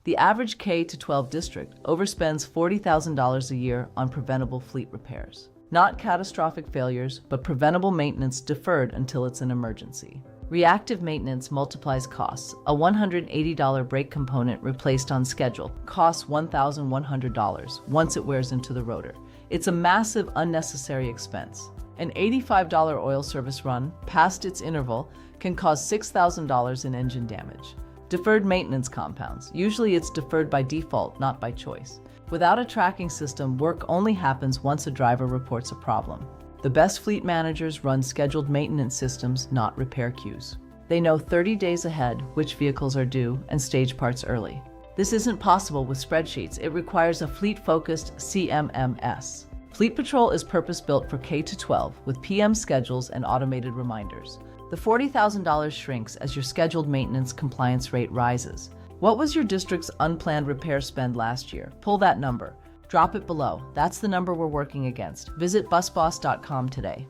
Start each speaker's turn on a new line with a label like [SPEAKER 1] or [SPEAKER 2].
[SPEAKER 1] The average K-12 district overspends $40,000 a year on preventable fleet repairs. Not catastrophic failures, but preventable maintenance deferred until it's an emergency. Reactive maintenance multiplies costs. A $180 brake component replaced on schedule costs $1,100 once it wears into the rotor. It's a massive unnecessary expense. An $85 oil service run past its interval can cause $6,000 in engine damage. Deferred maintenance compounds. Usually it's deferred by default, not by choice. Without a tracking system, work only happens once a driver reports a problem. The best fleet managers run scheduled maintenance systems, not repair queues. They know 30 days ahead which vehicles are due and stage parts early. This isn't possible with spreadsheets. It requires a fleet-focused CMMS. FLEETpatrol is purpose-built for K-12 with PM schedules and automated reminders. The $40,000 shrinks as your scheduled maintenance compliance rate rises. What was your district's unplanned repair spend last year? Pull that number. Drop it below. That's the number we're working against. Visit busboss.com today.